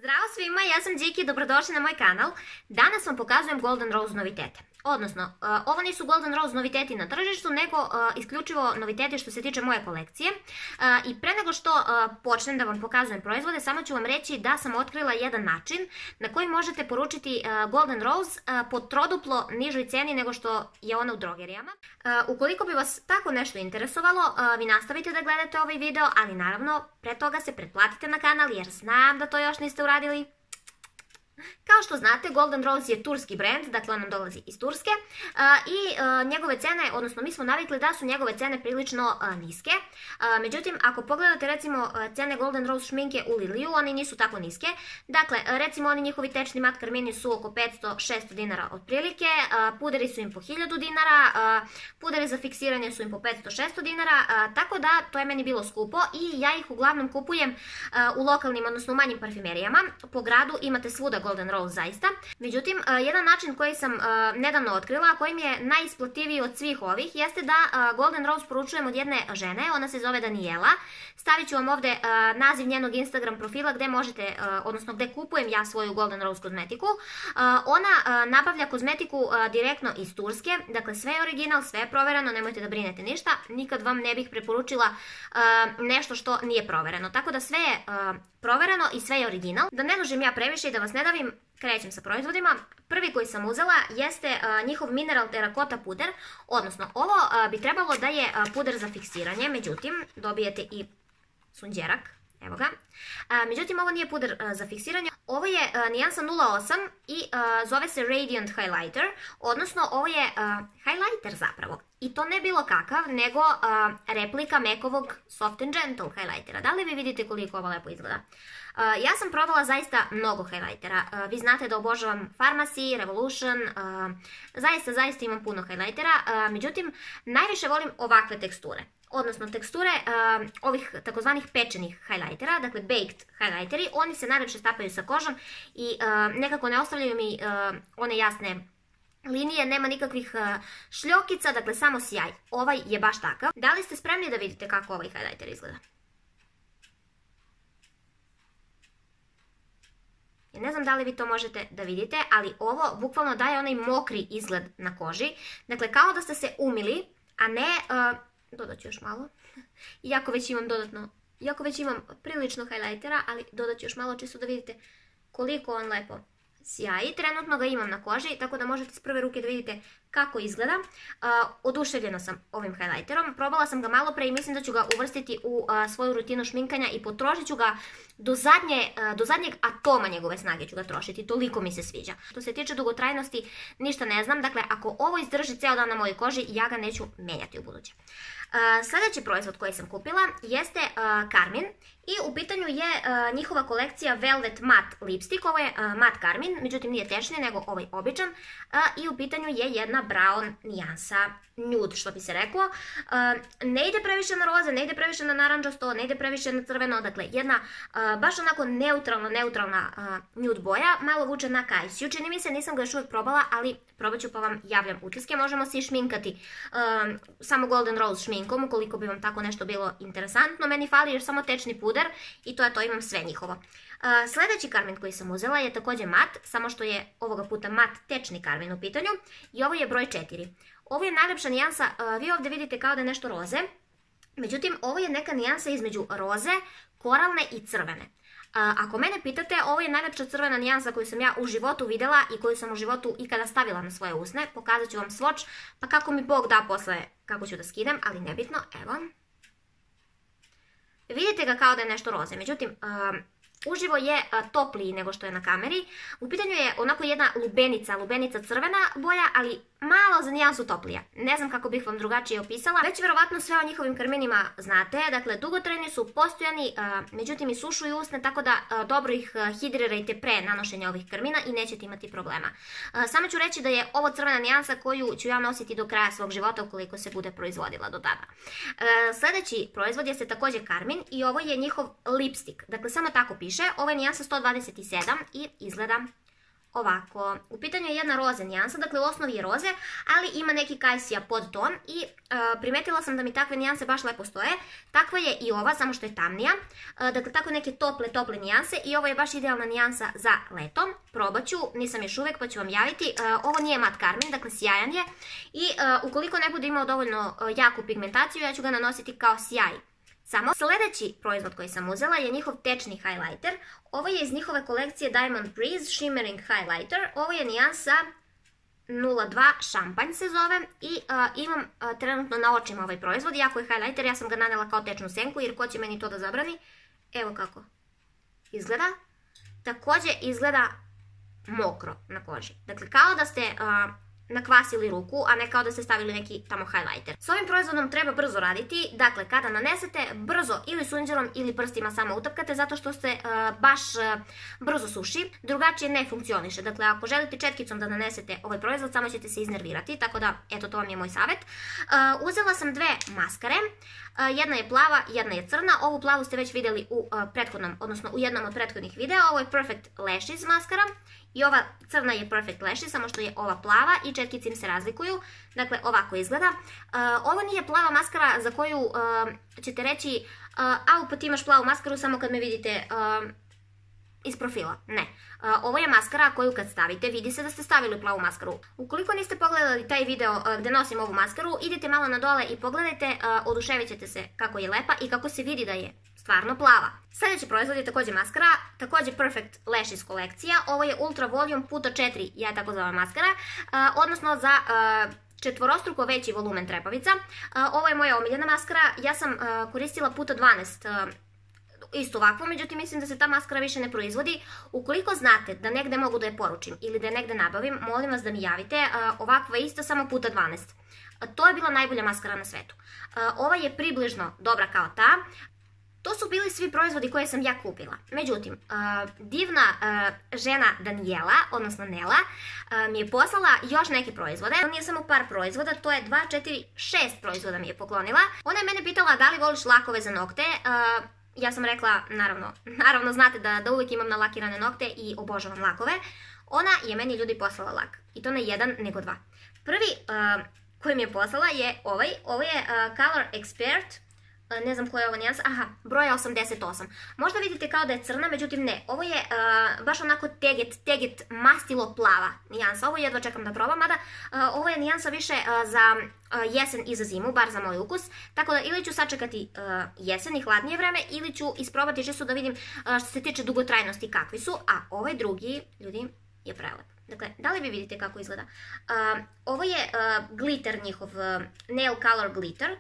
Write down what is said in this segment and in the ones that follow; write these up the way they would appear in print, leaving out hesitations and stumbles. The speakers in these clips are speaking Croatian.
Zdravo svima, ja sam Điki, dobrodošli na moj kanal. Danas vam pokazujem Golden Rose novitete. Odnosno, ovo nisu Golden Rose noviteti na tržištu, nego isključivo noviteti što se tiče moje kolekcije. I pre nego što počnem da vam pokazujem proizvode, samo ću vam reći da sam otkrila jedan način na koji možete poručiti Golden Rose po troduplo nižoj ceni nego što je ona u drogerijama. Ukoliko bi vas tako nešto interesovalo, vi nastavite da gledate ovaj video, ali naravno pre toga se pretplatite na kanal jer znam da to još niste uradili. Kao što znate, Golden Rose je turski brand, dakle on nam dolazi iz Turske i njegove cene, odnosno mi smo navikli da su njegove cene prilično niske. Međutim, ako pogledate recimo cene Golden Rose šminke u Liliju, one nisu tako niske. Dakle, recimo oni njihovi tečni mat karmini su oko 500-600 dinara otprilike, puderi su im po 1000 dinara, puderi za fiksiranje su im po 500-600 dinara, tako da to je meni bilo skupo i ja ih uglavnom kupujem u lokalnim, odnosno u manjim parfimerijama. Po gradu imate svuda Golden Rose zaista. Međutim, jedan način koji sam nedavno otkrila, a koji mi je najisplativiji od svih ovih, jeste da Golden Rose poručujem od jedne žene, ona se zove Daniela. Stavit ću vam ovde naziv njenog Instagram profila gde možete, odnosno gde kupujem ja svoju Golden Rose kozmetiku. Ona nabavlja kozmetiku direktno iz Turske, dakle sve je original, sve je provereno, nemojte da brinete ništa, nikad vam ne bih preporučila nešto što nije provereno. Tako da sve je provereno i sve je original. Da ne dužim ja previše i da vas ne davim, krećem sa proizvodima. Prvi koji sam uzela jeste njihov Mineral Terracotta puder, odnosno ovo bi trebalo da je puder za fiksiranje, međutim dobijete i sunđerak, evo ga. Međutim, ovo nije puder za fiksiranje, ovo je nijansa 08 i zove se Radiant Highlighter, odnosno ovo je highlighter zapravo. I to ne bilo kakav, nego replika Mekovog Soft and Gentle highlightera. Da li vi vidite koliko ovo lepo izgleda? Ja sam probala zaista mnogo highlightera. Vi znate da obožavam Pharmacy, Revolution, zaista imam puno highlightera. Međutim, najviše volim ovakve teksture. Odnosno teksture ovih takozvanih pečenih highlightera, dakle baked highlighteri. Oni se najlepše stapaju sa kožom i nekako ne ostavljaju mi one jasne linije, nema nikakvih šljokica, dakle samo sjaj. Ovaj je baš takav. Da li ste spremni da vidite kako ovaj highlighter izgleda? Ja ne znam da li vi to možete da vidite, ali ovo bukvalno daje onaj mokri izgled na koži. Dakle, kao da ste se umili, a ne... Dodat ću još malo. Iako već imam prilično highlightera, ali dodat ću još malo čisto da vidite koliko on lepo sjaji. Trenutno ga imam na koži, tako da možete s prve ruke da vidite kako izgleda. Oduševljena sam ovim highlighterom. Probala sam ga malo pre i mislim da ću ga uvrstiti u svoju rutinu šminkanja i potrošit ću ga do zadnjeg atoma njegove snage ću ga trošiti. Toliko mi se sviđa. Što se tiče dugotrajnosti, ništa ne znam. Dakle, ako ovo izdrži ceo dan na mojoj koži, ja ga neću menjati u buduće. Sljedeći proizvod koji sam kupila jeste Carmin i u pitanju je njihova kolekcija Velvet Matte Lipstick. Ovo je mat Carmin, međutim nije tečni nego ovaj običan i u pitanju je jedna brown nijansa nude, što bi se reklo. Ne ide previše na roze, ne ide previše na naranđasto, ne ide previše na crveno, dakle jedna baš onako neutralna nude boja, malo vuče na kajsiju. Čini mi se, nisam ga još uvijek probala, ali probat ću pa vam javljam utiske. Možemo se i šminkati samo Golden Rose šminkom, ukoliko bi vam tako nešto bilo interesantno. Meni fali još samo tečni puder i to je to, imam sve njihovo. Sljedeći Carmin koji sam uzela je također mat, samo što je ovoga puta mat tečni Carmin u pitanju i ovo je broj 4. Ovo je najlepša nijansa, vi ovdje vidite kao da je nešto roze, međutim ovo je neka nijansa između roze, koralne i crvene. Ako mene pitate, ovo je najlepša crvena nijansa koju sam ja u životu videla i koju sam u životu ikada stavila na svoje usne. Pokazat ću vam swatch, pa kako mi Bog da posle kako ću da skidam, ali nebitno, evo. Vidite ga kao da je nešto roze, međutim... Uživo je topliji nego što je na kameri. U pitanju je onako jedna lubenica crvena boja, ali malo za nijansu toplija. Ne znam kako bih vam drugačije opisala. Već verovatno sve o njihovim karminima znate. Dakle, dugotrajni su, postojani, međutim i sušuju usne, tako da dobro ih hidrirajte pre nanošenja ovih karmina i nećete imati problema. Samo ću reći da je ovo crvena nijansa koju ću ja nositi do kraja svog života ukoliko se bude proizvodila do tada. Sljedeći proizvod jeste također Carmin i ovo je njihov lipstick. Dakle, samo tako piše. Ovo je nijansa 127 i izgleda ovako. U pitanju je jedna roze nijansa, dakle u osnovi je roze, ali ima neki kajsija podton i primetila sam da mi takve nijanse baš lepo stoje. Takva je i ova, samo što je tamnija. Dakle, tako neke tople nijanse i ovo je baš idealna nijansa za leto. Probat ću, nisam još uvek pa ću vam javiti. Ovo nije mat karmin, dakle sjajan je i ukoliko ne bude imao dovoljno jaku pigmentaciju, ja ću ga nanositi kao sjaj. Samo sljedeći proizvod koji sam uzela je njihov tečni highlighter. Ovo je iz njihove kolekcije Diamond Breeze Shimmering Highlighter. Ovo je nijansa 02 šampanj se zove i imam trenutno na očima ovaj proizvod. Jako je highlighter, ja sam ga nanela kao tečnu senku jer ko će meni to da zabrani. Evo kako izgleda. Također izgleda mokro na koži. Dakle, kao da ste nakvasili ruku, a ne kao da ste stavili neki tamo highlighter. S ovim proizvodom treba brzo raditi, dakle kada nanesete brzo ili sunđerom ili prstima samo utapkate zato što se baš brzo suši, drugačije ne funkcioniše. Dakle, ako želite četkicom da nanesete ovaj proizvod, samo ćete se iznervirati, tako da eto to vam je moj savjet. Uzela sam dve maskare, jedna je plava, jedna je crna. Ovu plavu ste već vidjeli u prethodnom, odnosno u jednom od prethodnih videa. Ovo je Perfect Lashes maskara i ova crna je Perfect Lashes, samo što je ova plava i četkice im se razlikuju. Dakle, ovako izgleda. Ovo nije plava maskara za koju ćete reći au pa ti imaš plavu maskaru samo kad me vidite iz profila. Ne. Ovo je maskara koju kad stavite vidi se da ste stavili plavu maskaru. Ukoliko niste pogledali taj video gdje nosim ovu maskaru, idite malo na dole i pogledajte, oduševit ćete se kako je lepa i kako se vidi da je stvarno plava. Sljedeći proizvod je također maskara, također Perfect Lashes kolekcija. Ovo je Ultra Volume puta 4, ja je tako zove maskara, odnosno za četvorostruko veći volumen trepavica. Ovo je moja omiljena maskara, ja sam koristila puta 12 isto ovakvo, međutim mislim da se ta maskara više ne proizvodi. Ukoliko znate da negde mogu da je poručim ili da je negde nabavim, molim vas da mi javite. Ovakva je isto, samo puta 12. To je bila najbolja maskara na svetu. Ova je približno dobra kao ta. To su bili svi proizvodi koje sam ja kupila. Međutim, divna žena Daniela, odnosno Nela, mi je poslala još neke proizvode. To nije samo par proizvoda, to je 2, 4, 6 proizvoda mi je poklonila. Ona je mene pitala da li voliš lakove za nokte. Ja sam rekla, naravno znate da uvijek imam nalakirane nokte i obožavam lakove. Ona je meni ljudi poslala lak. I to ne jedan, nego dva. Prvi koji mi je poslala je ovaj. Ovo je Color Expert. Ne znam koja je ova nijansa. Aha, broja 88. Možda vidite kao da je crna, međutim ne. Ovo je baš onako teget mastilo plava nijansa. Ovo jedva čekam da probam, mada ovo je nijansa više za jesen i za zimu, bar za moj ukus. Tako da ili ću sačekati jesen i hladnije vreme, ili ću isprobati čisto da vidim što se tiče dugotrajnosti kakvi su. A ovaj drugi, ljudi, je prelep. Dakle, da li vi vidite kako izgleda? Ovo je glitter njihov, Nail Color Glitter.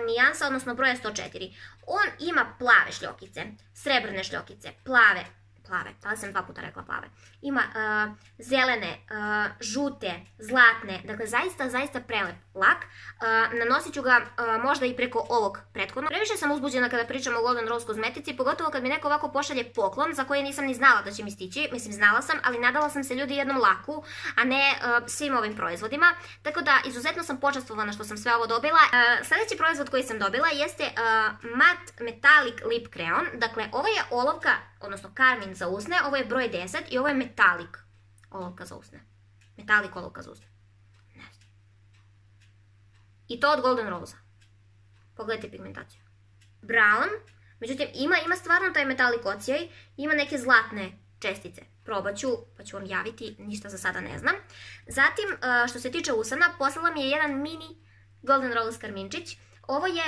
Nijansa, odnosno broja 104. On ima plave šljokice, srebrne šljokice, plave, da li sam 2 puta rekla plave. Ima zelene, žute, zlatne, dakle zaista prelep lak. Nanosit ću ga možda i preko ovog prethodnog. Previše sam uzbuđena kada pričam o Golden Rose kozmetici, pogotovo kad mi neko ovako pošalje poklon za koji nisam ni znala da će mi stići. Mislim, znala sam, ali nadala sam se ljudi jednom laku, a ne svim ovim proizvodima. Tako da, izuzetno sam počastvovana što sam sve ovo dobila. Sljedeći proizvod koji sam dobila jeste Matte Metallic Lip Creon. Dakle, ovo je olovka, odnosno karmin za usne, ovo je broj 10 i ovo je metalik olovka za usne. Metalik olovka za usne. I to od Golden Rose. Pogledajte pigmentaciju. Brown, međutim ima stvarno taj metalik ocijaj, ima neke zlatne čestice. Probat ću, pa ću vam javiti, ništa za sada ne znam. Zatim, što se tiče usana, poslala mi je jedan mini Golden Rose karminčić. Ovo je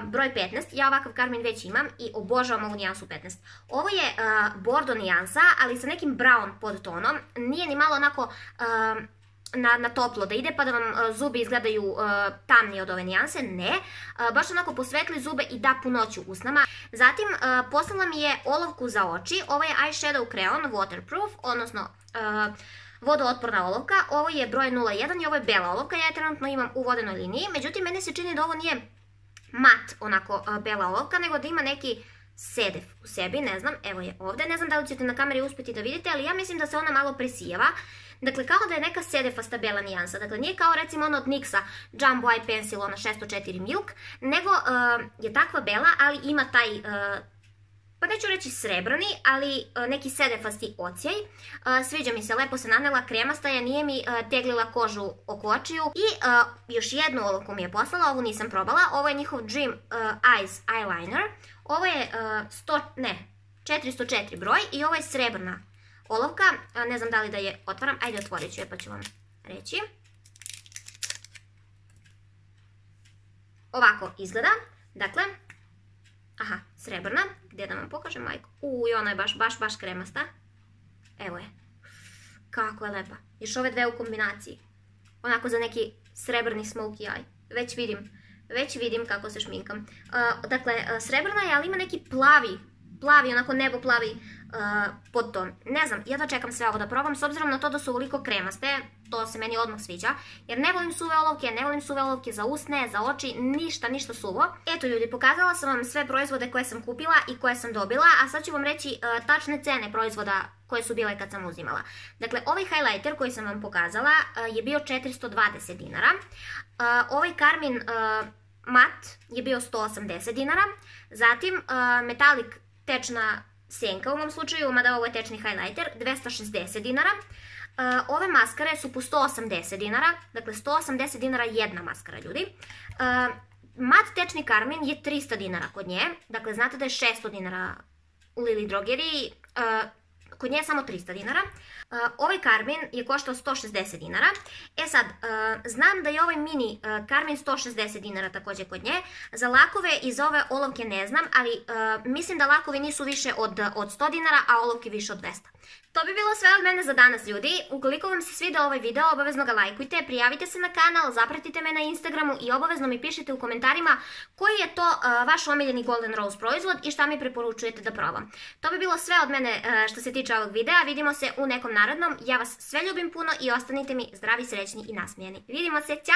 broj 15, ja ovakav karmin već imam i obožavam ovu nijansu 15. Ovo je bordo nijansa, ali sa nekim brown podtonom. Nije ni malo onako na toplo da ide pa da vam zubi izgledaju tamnije od ove nijanse, ne. Baš onako posvetli zube i da punoću usnama. Zatim poslala mi je olovku za oči, ovo je Eyeshadow Creon Waterproof, odnosno vodootporna olovka. Ovo je broj 01 i ovo je bela olovka, ja je trenutno imam u vodenoj liniji, međutim meni se čini da ovo nije mat onako bela olovka, nego da ima neki sedef u sebi, ne znam, evo je ovdje, ne znam da li ćete na kameri uspjeti da vidite, ali ja mislim da se ona malo presijeva. Dakle, kao da je neka sedefasta bela nijansa. Dakle, nije kao recimo ono od NYX-a Jumbo Eye Pencil, ona 604 Milk, nego je takva bela, ali ima taj pa neću reći srebrni, ali neki sedefasti ocijaj. Sviđa mi se, lepo se nanela, kremasta je, nije mi teglila kožu oko očiju. I još jednu olovku mi je poslala, ovu nisam probala, ovo je njihov Dream Eyes Eyeliner. Ovo je 404 broj i ovo je srebrna olovka, ne znam da li da je otvaram, ajde otvorit ću je pa ću vam reći. Ovako izgleda, dakle, aha, srebrna, gdje da vam pokažem, majko, i ona je baš kremasta, evo je, kako je lepa, još ove dve u kombinaciji, onako za neki srebrni smoky eye, već vidim kako se šminkam. Dakle, srebrna je, ali ima neki plavi, onako nebo plavi podton. Ne znam, jedva čekam sve ovo da probam, s obzirom na to da su ovoliko kremaste, to se meni odmah sviđa, jer ne volim suve olovke za usne, za oči, ništa suvo. Eto ljudi, pokazala sam vam sve proizvode koje sam kupila i koje sam dobila, a sad ću vam reći tačne cene proizvoda koje su bile kad sam uzimala. Dakle, ovaj highlighter koji sam vam pokazala je bio 420 dinara, ovaj Carmin mat je bio 180 dinara, zatim Metallic tečna senka u mom slučaju, mada ovo je tečni highlighter, 260 dinara. Ove maskare su po 180 dinara, dakle 180 dinara jedna maskara, ljudi. Mat tečni Carmin je 300 dinara kod nje, dakle znate da je 600 dinara u Lily drogeriji, kod nje je samo 300 dinara. Ovaj Carmin je koštao 160 dinara. E sad, znam da je ovaj mini Carmin 160 dinara također kod nje. Za lakove i za ove olovke ne znam, ali mislim da lakovi nisu više od 100 dinara, a olovke više od 200. To bi bilo sve od mene za danas, ljudi. Ukoliko vam se svidio ovaj video, obavezno ga lajkujte, prijavite se na kanal, zapratite me na Instagramu i obavezno mi pišite u komentarima koji je to vaš omiljeni Golden Rose proizvod i šta mi preporučujete da probam. To bi bilo sve od mene što se tiče ovog videa. Vidimo se u nekom narednom. Ja vas sve ljubim puno i ostanite mi zdravi, srećni i nasmijeni. Vidimo se, ćao!